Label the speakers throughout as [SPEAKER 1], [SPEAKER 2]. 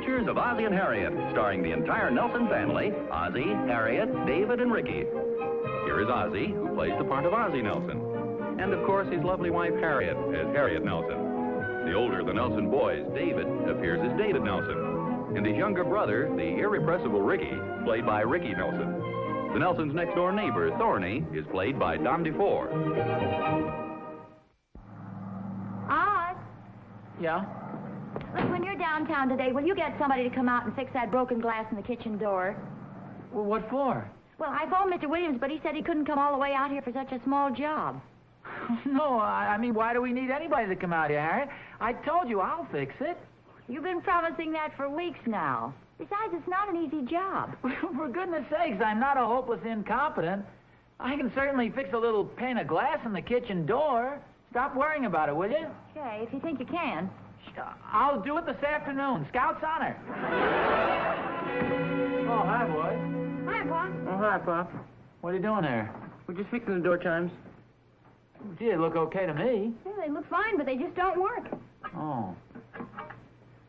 [SPEAKER 1] Adventures of Ozzie and Harriet, starring the entire Nelson family, Ozzie, Harriet, David, and Ricky. Here is Ozzie, who plays the part of Ozzie Nelson. And, of course, his lovely wife, Harriet, as Harriet Nelson. The older of the Nelson boys, David, appears as David Nelson. And his younger brother, the irrepressible Ricky, played by Ricky Nelson. The Nelsons' next-door neighbor, Thorny, is played by Dom DeFore.
[SPEAKER 2] Oz,
[SPEAKER 3] Yeah?
[SPEAKER 2] look, when you're downtown today, will you get somebody to come out and fix that broken glass in the kitchen door?
[SPEAKER 3] Well, what for?
[SPEAKER 2] Well, I phoned Mr. Williams, but he said he couldn't come all the way out here for such a small job.
[SPEAKER 3] No, I mean, why do we need anybody to come out here, Harriet? I told you I'll fix it.
[SPEAKER 2] You've been promising that for weeks now. Besides, it's not an easy job.
[SPEAKER 3] For goodness sakes, I'm not a hopeless incompetent. I can certainly fix a little pane of glass in the kitchen door. Stop worrying about it, will you?
[SPEAKER 2] Okay, if you think you can.
[SPEAKER 3] I'll do it this afternoon. Scout's honor. Oh, hi, boy.
[SPEAKER 2] Hi, Pop.
[SPEAKER 4] Oh, hi, Pop.
[SPEAKER 3] What are you doing there?
[SPEAKER 4] We're just fixing the door chimes.
[SPEAKER 3] Gee, they look okay to me.
[SPEAKER 2] Yeah, they look fine, but they just don't work.
[SPEAKER 3] Oh.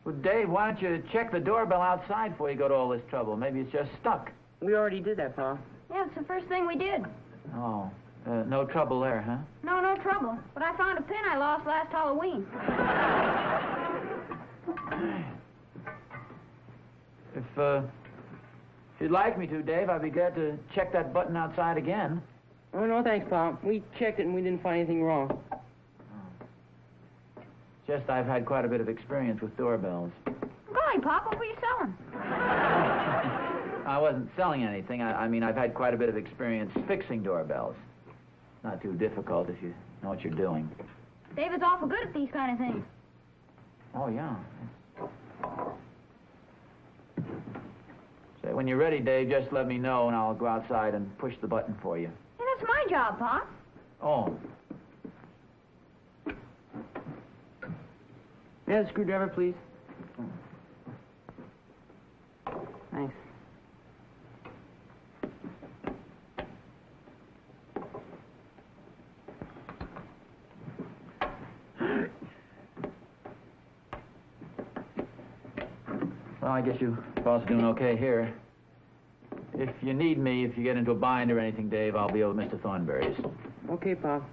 [SPEAKER 3] Well, Dave, why don't you check the doorbell outside before you go to all this trouble? Maybe it's just stuck.
[SPEAKER 4] We already did that, Pop.
[SPEAKER 2] Yeah, it's the first thing we did.
[SPEAKER 3] Oh, no trouble there, huh?
[SPEAKER 2] No trouble. But I found a pin I lost last Halloween.
[SPEAKER 3] If you'd like me to, Dave, I'd be glad to check that button outside again.
[SPEAKER 4] Oh, no, thanks, Pop. We checked it and we didn't find anything wrong.
[SPEAKER 3] Just I've had quite a bit of experience with doorbells.
[SPEAKER 2] Golly, Pop, what were you selling?
[SPEAKER 3] I wasn't selling anything. I mean, I've had quite a bit of experience fixing doorbells. Not too difficult if you know what you're doing.
[SPEAKER 2] David's awful good at these kind of things.
[SPEAKER 3] Oh, yeah. Say, when you're ready, Dave, just let me know and I'll go outside and push the button for you.
[SPEAKER 2] Hey, that's my job, Pop.
[SPEAKER 3] Oh.
[SPEAKER 4] Yeah, the screwdriver, please. Thanks.
[SPEAKER 3] Well, I guess you boss are doing okay here. If you need me, if you get into a bind or anything, Dave, I'll be over at Mr. Thornberry's.
[SPEAKER 4] Okay, Pop.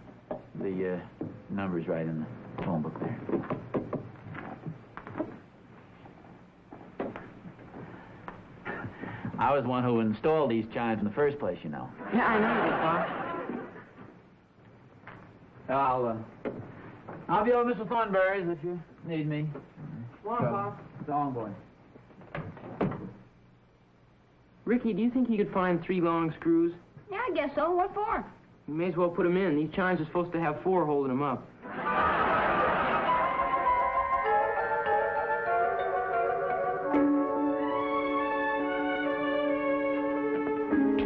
[SPEAKER 3] The number's right in the phone book there. I was the one who installed these chimes in the first place, you know.
[SPEAKER 4] Yeah, I know you did, Pop.
[SPEAKER 3] I'll be over at Mr. Thornberry's if you need me.
[SPEAKER 4] Come on, Pop.
[SPEAKER 3] So long, boy.
[SPEAKER 4] Ricky, do you think you could find 3 long screws?
[SPEAKER 2] Yeah, I guess so. What for?
[SPEAKER 4] You may as well put them in. These chimes are supposed to have 4 holding them up.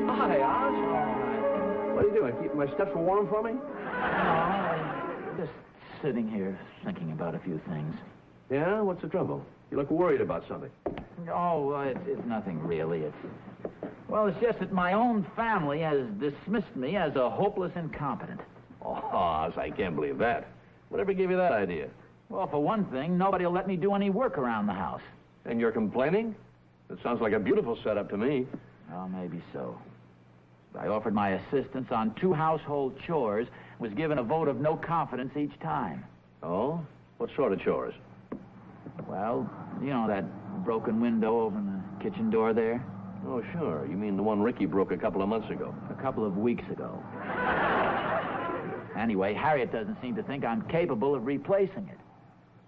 [SPEAKER 5] Hi, Oz. What are you doing? Keeping my steps warm for me?
[SPEAKER 3] No, just sitting here thinking about a few things.
[SPEAKER 5] Yeah? What's the trouble? You look worried about something.
[SPEAKER 3] Oh, it's nothing really. Well, it's just that my own family has dismissed me as a hopeless incompetent.
[SPEAKER 5] Oh, Oz, I can't believe that. Whatever gave you that idea?
[SPEAKER 3] Well, for one thing, nobody will let me do any work around the house.
[SPEAKER 5] And you're complaining? That sounds like a beautiful setup to me.
[SPEAKER 3] Well, maybe so. I offered my assistance on 2 household chores, was given a vote of no confidence each time.
[SPEAKER 5] Oh? What sort of chores?
[SPEAKER 3] Well, you know that broken window over in the kitchen door there?
[SPEAKER 5] Oh, sure. You mean the one Ricky broke a couple of months ago?
[SPEAKER 3] A couple of weeks ago. Anyway, Harriet doesn't seem to think I'm capable of replacing it.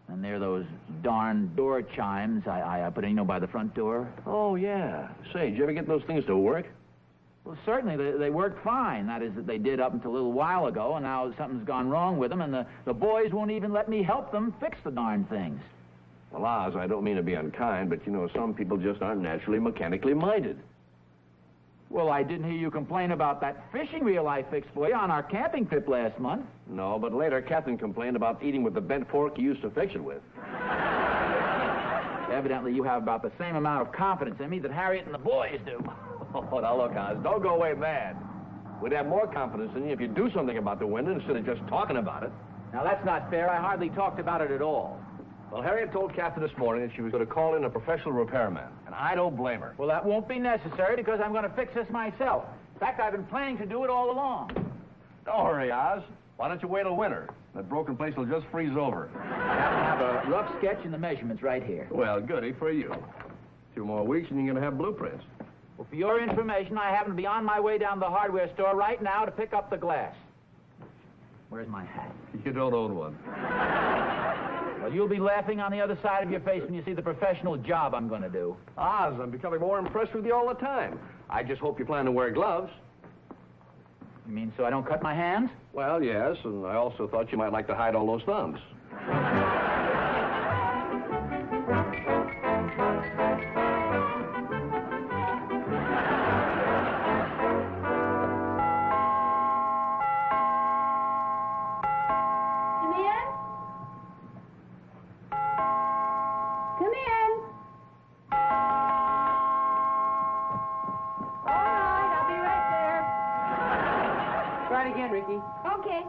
[SPEAKER 3] And there are those darn door chimes I put in, you know, by the front door.
[SPEAKER 5] Oh, yeah. Say, did you ever get those things to work?
[SPEAKER 3] Well, certainly, they work fine. That is, that they did up until a little while ago, and now something's gone wrong with them, and the boys won't even let me help them fix the darn things.
[SPEAKER 5] Well, Oz, I don't mean to be unkind, but, you know, some people just aren't naturally mechanically minded.
[SPEAKER 3] Well, I didn't hear you complain about that fishing reel I fixed for you on our camping trip last month.
[SPEAKER 5] No, but later Catherine complained about eating with the bent fork you used to fix it with.
[SPEAKER 3] Evidently, you have about the same amount of confidence in me that Harriet and the boys do.
[SPEAKER 5] Oh, now look, Oz, don't go away mad. We'd have more confidence in you if you do something about the window instead of just talking about it.
[SPEAKER 3] Now, that's not fair. I hardly talked about it at all.
[SPEAKER 5] Well, Harriet told Captain this morning that she was going to call in a professional repairman, and I don't blame her.
[SPEAKER 3] Well, that won't be necessary because I'm going to fix this myself. In fact, I've been planning to do it all along.
[SPEAKER 5] Don't hurry, Oz. Why don't you wait till winter? That broken place will just freeze over.
[SPEAKER 3] I have a rough sketch and the measurements right here.
[SPEAKER 5] Well, goody for you. 2 more weeks and you're going to have blueprints.
[SPEAKER 3] Well, for your information, I happen to be on my way down to the hardware store right now to pick up the glass. Where's my hat?
[SPEAKER 5] You don't own one.
[SPEAKER 3] Well, you'll be laughing on the other side of your face when you see the professional job I'm going to do.
[SPEAKER 5] Oz, I'm becoming more impressed with you all the time. I just hope you plan to wear gloves.
[SPEAKER 3] You mean so I don't cut my hands?
[SPEAKER 5] Well, yes, and I also thought you might like to hide all those thumbs.
[SPEAKER 4] Try it again, Ricky.
[SPEAKER 2] Okay.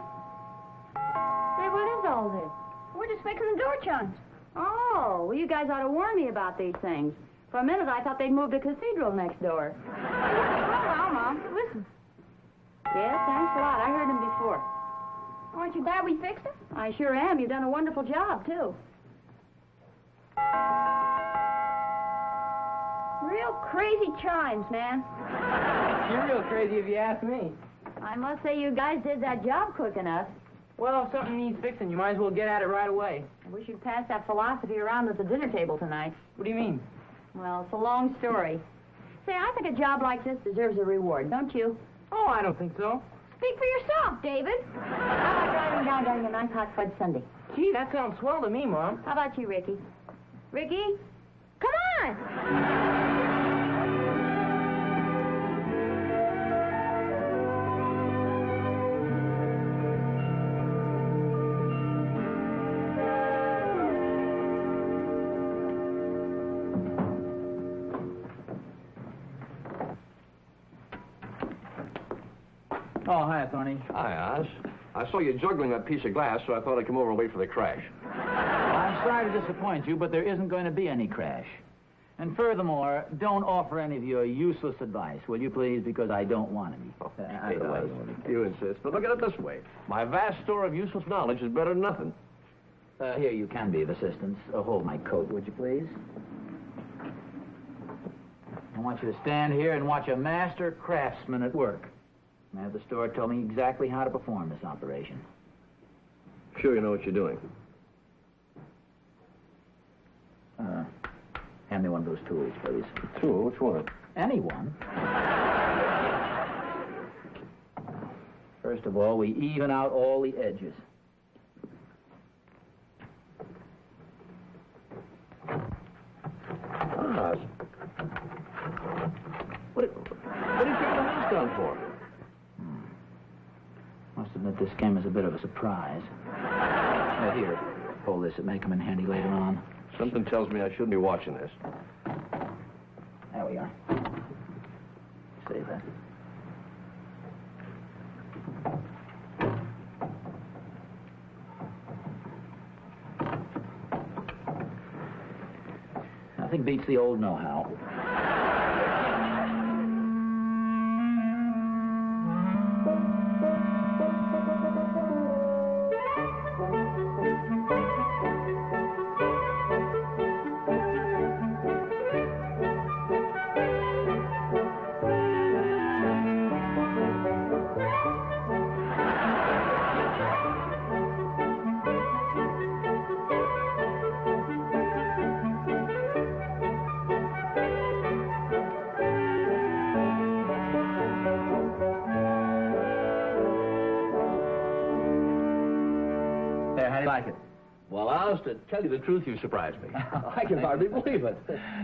[SPEAKER 2] Say, what is all this?
[SPEAKER 6] We're just fixing the door chimes.
[SPEAKER 2] Oh, well, you guys ought to warn me about these things. For a minute, I thought they'd moved the cathedral next door.
[SPEAKER 6] Well, Mom, listen.
[SPEAKER 2] Yes, thanks a lot. I heard them before.
[SPEAKER 6] Aren't you glad we fixed it?
[SPEAKER 2] I sure am. You've done a wonderful job, too. Real crazy chimes, man.
[SPEAKER 4] You're real crazy if you ask me.
[SPEAKER 2] I must say you guys did that job quick enough.
[SPEAKER 4] Well, if something needs fixing, you might as well get at it right away.
[SPEAKER 2] I wish you'd pass that philosophy around at the dinner table tonight.
[SPEAKER 4] What do you mean?
[SPEAKER 2] Well, it's a long story. Say, I think a job like this deserves a reward, don't you?
[SPEAKER 4] Oh, I don't think so.
[SPEAKER 6] Speak for yourself, David.
[SPEAKER 2] How about driving down during a nice hot fudge sundae?
[SPEAKER 4] Gee, that sounds swell to me, Mom.
[SPEAKER 2] How about you, Ricky? Ricky? Come on!
[SPEAKER 3] Oh, hi, Thorny.
[SPEAKER 5] Hi, Oz. I saw you juggling that piece of glass, so I thought I'd come over and wait for the crash.
[SPEAKER 3] I'm sorry to disappoint you, but there isn't going to be any crash. And furthermore, don't offer any of your useless advice, will you please? Because I don't want any.
[SPEAKER 5] Hey, Oz, you insist. But look at it this way. My vast store of useless knowledge is better than nothing.
[SPEAKER 3] Here, you can be of assistance. Hold my coat, would you please? I want you to stand here and watch a master craftsman at work. The man at the store told me exactly how to perform this operation.
[SPEAKER 5] Sure you know what you're doing.
[SPEAKER 3] Hand me one of those tools, please.
[SPEAKER 5] Tool? Which one?
[SPEAKER 3] Any one. First of all, we even out all the edges.
[SPEAKER 5] Oz. What did you take the house down for?
[SPEAKER 3] Must admit this came as a bit of a surprise. Here, hold this. It may come in handy later on.
[SPEAKER 5] Something tells me I shouldn't be watching this.
[SPEAKER 3] There we are. Save that. Nothing beats the old know-how. How do you like it?
[SPEAKER 5] Well, Oz, to tell you the truth, you surprised me. I can hardly believe it.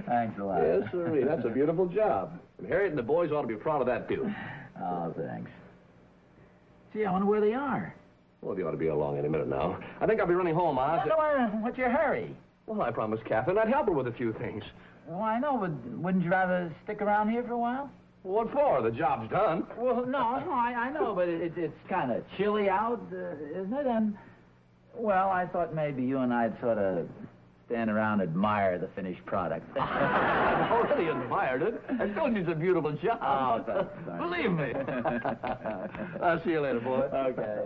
[SPEAKER 3] Thanks a lot.
[SPEAKER 5] Yes, sir. That's a beautiful job. And Harriet and the boys ought to be proud of that, too.
[SPEAKER 3] Oh, thanks. Gee, I wonder where they are.
[SPEAKER 5] Well, they ought to be along any minute now. I think I'll be running home, Oz.
[SPEAKER 3] What's your hurry?
[SPEAKER 5] Well, I promised Catherine I'd help her with a few things.
[SPEAKER 3] Well, I know, but wouldn't you rather stick around here for a while?
[SPEAKER 5] What for? The job's done.
[SPEAKER 3] Well, no, I know, but it's kind of chilly out, isn't it? And, well, I thought maybe you and I'd sort of stand around and admire the finished product.
[SPEAKER 5] I've already admired it. I told you it's a beautiful job.
[SPEAKER 3] Oh, thanks.
[SPEAKER 5] Believe me. I'll see you later, boy.
[SPEAKER 3] Okay.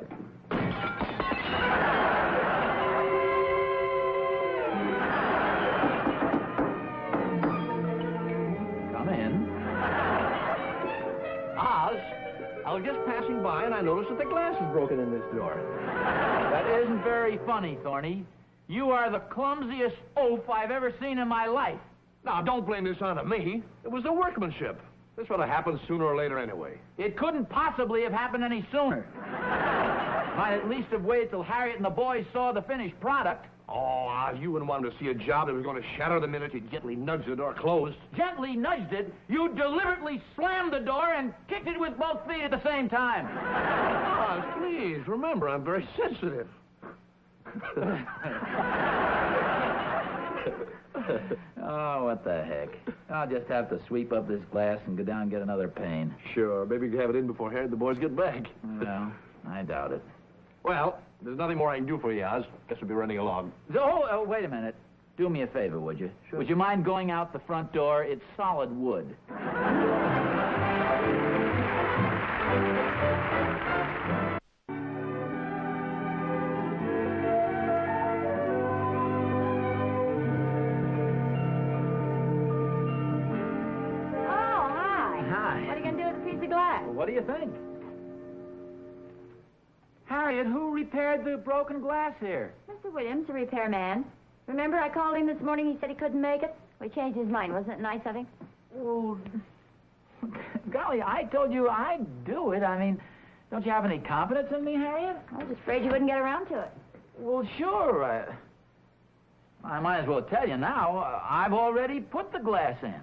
[SPEAKER 3] Come in.
[SPEAKER 5] Oz, I was just passing by and I noticed that the glass is broken in this door.
[SPEAKER 3] That isn't very funny, Thorny. You are the clumsiest oaf I've ever seen in my life.
[SPEAKER 5] Now, don't blame this on me. It was the workmanship. This would have happened sooner or later anyway.
[SPEAKER 3] It couldn't possibly have happened any sooner. Might at least have waited till Harriet and the boys saw the finished product.
[SPEAKER 5] Oh, Oz, you wouldn't want him to see a job that was going to shatter the minute you gently nudged the door closed.
[SPEAKER 3] Gently nudged it. You deliberately slammed the door and kicked it with both feet at the same time.
[SPEAKER 5] Oz, please, remember, I'm very sensitive.
[SPEAKER 3] Oh, what the heck. I'll just have to sweep up this glass and go down and get another pane.
[SPEAKER 5] Sure, maybe you can have it in before Harry and the boys get back.
[SPEAKER 3] Well, I doubt it.
[SPEAKER 5] Well, there's nothing more I can do for you, Oz. Guess we'll be running along.
[SPEAKER 3] Oh, wait a minute. Do me a favor, would you?
[SPEAKER 5] Sure.
[SPEAKER 3] Would you mind going out the front door? It's solid wood.
[SPEAKER 2] Oh, hi.
[SPEAKER 3] Hi.
[SPEAKER 2] What are you going to do with a piece of glass?
[SPEAKER 3] Well, what do you think? Harriet, who repaired the broken glass here?
[SPEAKER 2] Mr. Williams, the repairman. Remember I called him this morning, he said he couldn't make it? Well, he changed his mind. Wasn't it nice of him?
[SPEAKER 3] Well, golly, I told you I'd do it. I mean, don't you have any confidence in me, Harriet?
[SPEAKER 2] I was afraid you wouldn't get around to it.
[SPEAKER 3] Well, sure. I might as well tell you now. I've already put the glass in.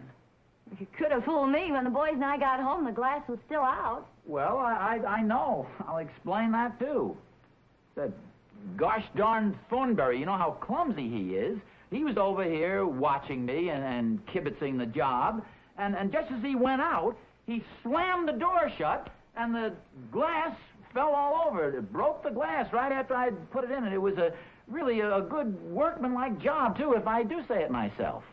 [SPEAKER 2] If you could have fooled me when the boys and I got home, the glass was still out.
[SPEAKER 3] Well, I know. I'll explain that, too. That gosh darn Thornberry, you know how clumsy he is. He was over here watching me and kibitzing the job, and just as he went out, he slammed the door shut, and the glass fell all over it. It broke the glass right after I'd put it in, and it was really a good workmanlike job, too, if I do say it myself.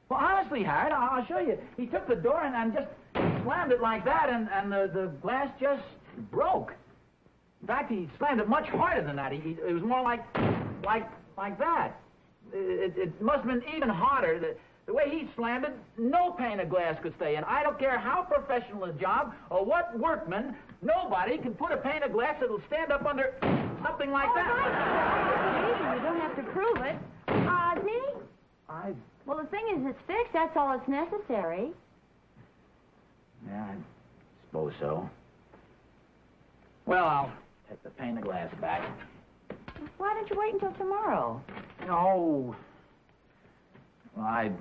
[SPEAKER 3] Well, honestly, Harriet, I'll show you. He took the door and just slammed it like that, and the glass just broke. In fact, he slammed it much harder than that. It was more like that. It must have been even harder. The way he slammed it, no pane of glass could stay in. I don't care how professional a job or what workman, nobody can put a pane of glass that'll stand up under something like that.
[SPEAKER 2] You don't have to prove it. Ozzie? Well, the thing is, it's fixed. That's all that's necessary.
[SPEAKER 3] Yeah, I suppose so. Well, I'll take the pane of glass back.
[SPEAKER 2] Why don't you wait until tomorrow?
[SPEAKER 3] No. Well, I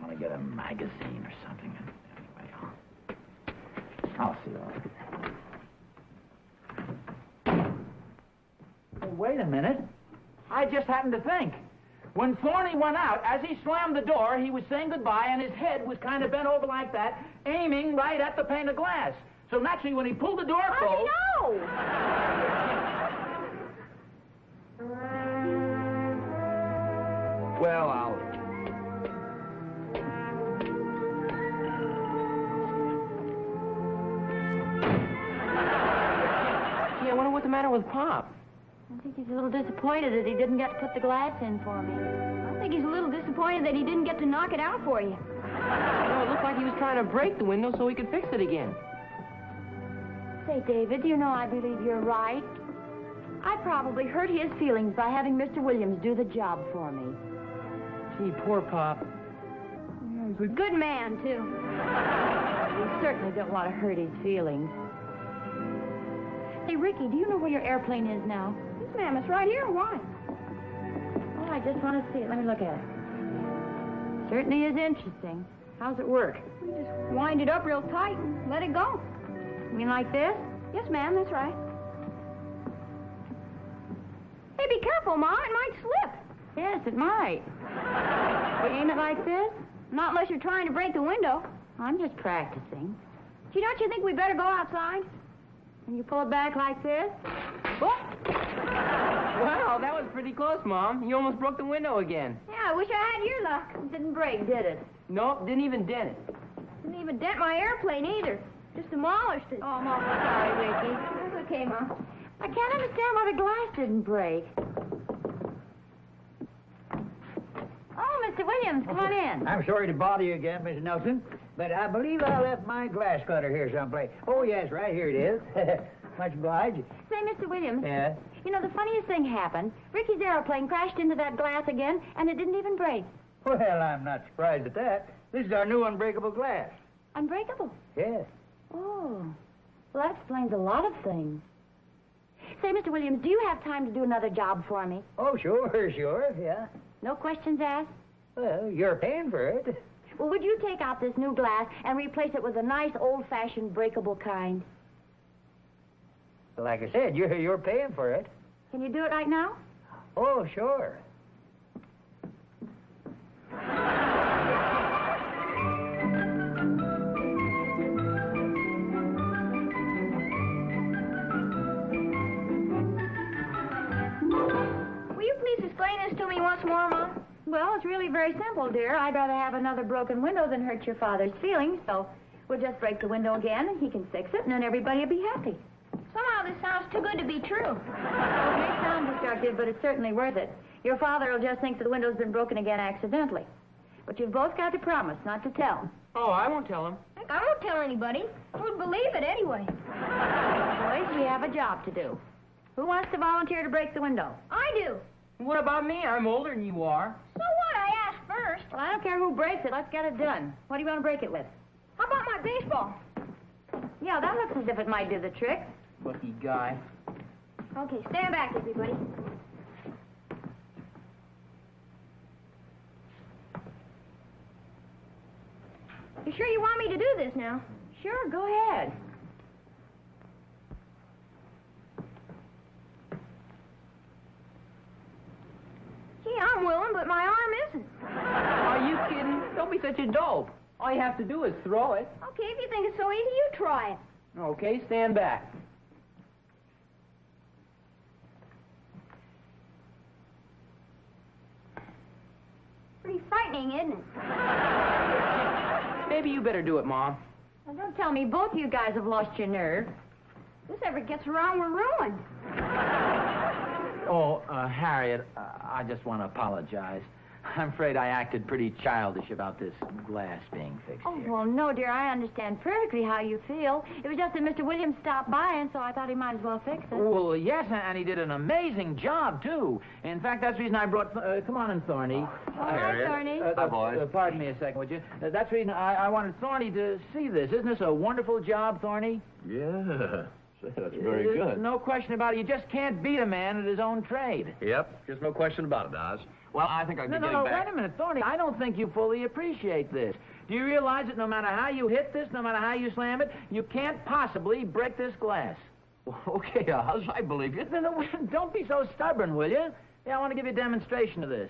[SPEAKER 3] want to get a magazine or something. Anyway, I'll see all right. Well, wait a minute. I just happened to think. When Thorny went out, as he slammed the door, he was saying goodbye, and his head was kind of bent over like that, aiming right at the pane of glass. So naturally, when he pulled the door closed...
[SPEAKER 2] Oh,
[SPEAKER 5] Well, I'll...
[SPEAKER 4] Gee, I wonder what the matter with Pop.
[SPEAKER 2] I think he's a little disappointed that he didn't get to put the glass in for me. I think he's a little disappointed that he didn't get to knock it out for you.
[SPEAKER 4] No, it looked like he was trying to break the window so he could fix it again.
[SPEAKER 2] Say, David, you know I believe you're right. I probably hurt his feelings by having Mr. Williams do the job for me.
[SPEAKER 4] Gee, poor Pop.
[SPEAKER 2] Yeah, he's a good man, too. We certainly don't want to hurt his feelings. Hey, Ricky, do you know where your airplane is now?
[SPEAKER 6] Yes, ma'am, it's right here. Why?
[SPEAKER 2] Oh, I just want to see it. Let me look at it. Certainly is interesting. How's it work?
[SPEAKER 6] We just wind it up real tight and let it go.
[SPEAKER 2] You mean like this?
[SPEAKER 6] Yes, ma'am, that's right. Hey, be careful, Ma. It might slip.
[SPEAKER 2] Yes, it might. We aim it like this?
[SPEAKER 6] Not unless you're trying to break the window.
[SPEAKER 2] I'm just practicing.
[SPEAKER 6] Gee, don't you think we better go outside?
[SPEAKER 2] And you pull it back like this?
[SPEAKER 6] Oh.
[SPEAKER 4] Wow, that was pretty close, Mom. You almost broke the window again.
[SPEAKER 6] Yeah, I wish I had your luck.
[SPEAKER 2] It didn't break, did it?
[SPEAKER 4] Nope, didn't even dent it.
[SPEAKER 6] Didn't even dent my airplane either. Just demolished it.
[SPEAKER 2] Oh, I'm awful sorry, Ricky.
[SPEAKER 6] That's okay, Mom.
[SPEAKER 2] I can't understand why the glass didn't break. Oh, Mr. Williams, come on in.
[SPEAKER 7] I'm sorry to bother you again, Mrs. Nelson, but I believe I left my glass cutter here someplace. Oh, yes, right here it is. Much obliged.
[SPEAKER 2] Say, Mr. Williams.
[SPEAKER 7] Yeah?
[SPEAKER 2] You know, the funniest thing happened. Ricky's airplane crashed into that glass again, and it didn't even break.
[SPEAKER 7] Well, I'm not surprised at that. This is our new unbreakable glass.
[SPEAKER 2] Unbreakable.
[SPEAKER 7] Yes.
[SPEAKER 2] Oh. Well, that explains a lot of things. Say, Mr. Williams, do you have time to do another job for me?
[SPEAKER 7] Oh, sure, yeah.
[SPEAKER 2] No questions asked?
[SPEAKER 7] Well, you're paying for it.
[SPEAKER 2] Well, would you take out this new glass and replace it with a nice old-fashioned breakable kind?
[SPEAKER 7] Like I said, you're paying for it.
[SPEAKER 2] Can you do it right now?
[SPEAKER 7] Oh, sure.
[SPEAKER 6] Will you please explain this to me once more, Mom?
[SPEAKER 2] Well, it's really very simple, dear. I'd rather have another broken window than hurt your father's feelings, so we'll just break the window again, and he can fix it, and then everybody will be happy.
[SPEAKER 6] Somehow this sounds too good to be true.
[SPEAKER 2] Well, it may sound destructive, but it's certainly worth it. Your father will just think that the window's been broken again accidentally. But you've both got to promise not to tell.
[SPEAKER 4] Oh, I won't tell him.
[SPEAKER 6] I won't tell anybody. Who'd believe it anyway?
[SPEAKER 2] Boys, we have a job to do. Who wants to volunteer to break the window?
[SPEAKER 6] I do.
[SPEAKER 4] What about me? I'm older than you are.
[SPEAKER 6] So what? I asked first.
[SPEAKER 2] Well, I don't care who breaks it. Let's get it done. What do you want to break it with?
[SPEAKER 6] How about my baseball?
[SPEAKER 2] Yeah, that looks as if it might do the trick.
[SPEAKER 4] Lucky guy.
[SPEAKER 6] Okay, stand back, everybody. You sure you want me to do this now?
[SPEAKER 2] Sure, go ahead.
[SPEAKER 6] Gee, I'm willing, but my arm isn't.
[SPEAKER 4] Are you kidding? Don't be such a dope. All you have to do is throw it.
[SPEAKER 6] Okay, if you think it's so easy, you try it.
[SPEAKER 4] Okay, stand back.
[SPEAKER 6] Pretty frightening, isn't it?
[SPEAKER 4] Maybe you better do it, Mom.
[SPEAKER 2] Well, don't tell me both you guys have lost your nerve.
[SPEAKER 6] If this ever gets around, we're ruined.
[SPEAKER 3] Oh, Harriet, I just want to apologize. I'm afraid I acted pretty childish about this glass being fixed
[SPEAKER 2] Oh,
[SPEAKER 3] here.
[SPEAKER 2] well, no, dear. I understand perfectly how you feel. It was just that Mr. Williams stopped by, and so I thought he might as well fix it.
[SPEAKER 3] Well, yes, and he did an amazing job, too. In fact, that's the reason I brought... come on in, Thorny.
[SPEAKER 2] Hi, Thorny.
[SPEAKER 5] Hi, boys.
[SPEAKER 3] Pardon me a second, would you? That's the reason I wanted Thorny to see this. Isn't this a wonderful job, Thorny?
[SPEAKER 5] Yeah. That's very
[SPEAKER 3] There's
[SPEAKER 5] good.
[SPEAKER 3] no question about it. You just can't beat a man at his own trade.
[SPEAKER 5] Yep, just no question about it, Oz. Well, I think I'll be getting back.
[SPEAKER 3] Wait a minute, Thorny. I don't think you fully appreciate this. Do you realize that no matter how you hit this, no matter how you slam it, you can't possibly break this glass?
[SPEAKER 5] Okay, Oz, I believe you.
[SPEAKER 3] No, don't be so stubborn, will you? Yeah, I want to give you a demonstration of this.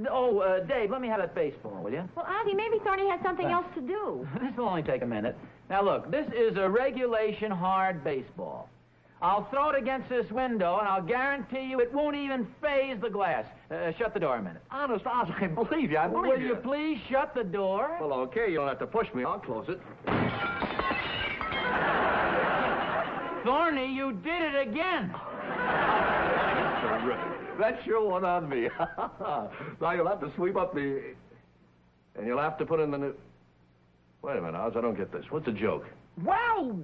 [SPEAKER 3] Oh, Dave, let me have that baseball, will you?
[SPEAKER 2] Well, Ozzie, maybe Thorny has something else to do.
[SPEAKER 3] This will only take a minute. Now, look, this is a regulation hard baseball. I'll throw it against this window, and I'll guarantee you it won't even phase the glass. Shut the door a minute.
[SPEAKER 5] Honest, Oz, I believe you. I believe
[SPEAKER 3] Will you please shut the door?
[SPEAKER 5] Well, okay, you don't have to push me. I'll close it.
[SPEAKER 3] Thorny, you did it again.
[SPEAKER 5] That's terrific. That's your one on me. Now you'll have to sweep up the... And you'll have to put in the new... Wait a minute, Oz, I don't get this. What's the joke?
[SPEAKER 3] Well,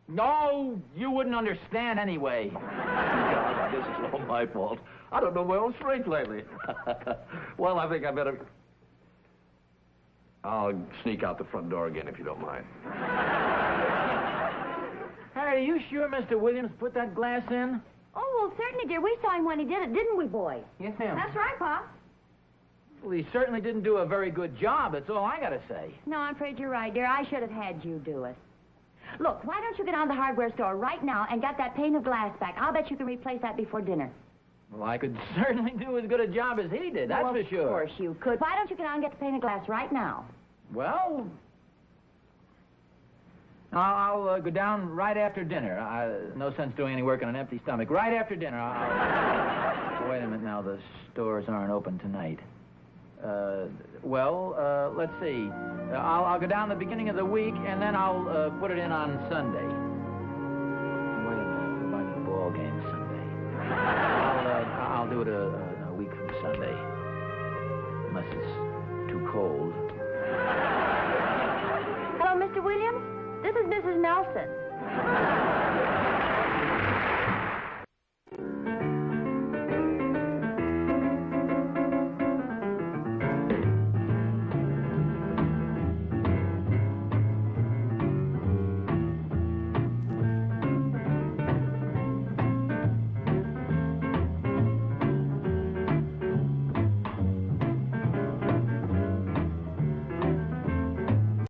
[SPEAKER 3] no, you wouldn't understand anyway.
[SPEAKER 5] God, I guess it's all my fault. I don't know my own strength lately. Well, I think I better... I'll sneak out the front door again, if you don't mind.
[SPEAKER 3] Harry, are you sure Mr. Williams put that glass in?
[SPEAKER 2] Oh, well, certainly, dear. We saw him when he did it, didn't we, boy?
[SPEAKER 4] Yes, ma'am.
[SPEAKER 6] That's right, Pop.
[SPEAKER 3] Well, he certainly didn't do a very good job, that's all I gotta say.
[SPEAKER 2] No, I'm afraid you're right, dear. I should have had you do it. Look, why don't you get down to the hardware store right now and get that pane of glass back? I'll bet you can replace that before dinner.
[SPEAKER 3] Well, I could certainly do as good a job as he did, that's
[SPEAKER 2] Well,
[SPEAKER 3] for sure.
[SPEAKER 2] Of course you could. Why don't you get down and get the pane of glass right now?
[SPEAKER 3] Well, I'll go down right after dinner. No sense doing any work on an empty stomach. Right after dinner, Wait a minute now. The stores aren't open tonight. Let's see. I'll go down the beginning of the week, and then I'll put it in on Sunday.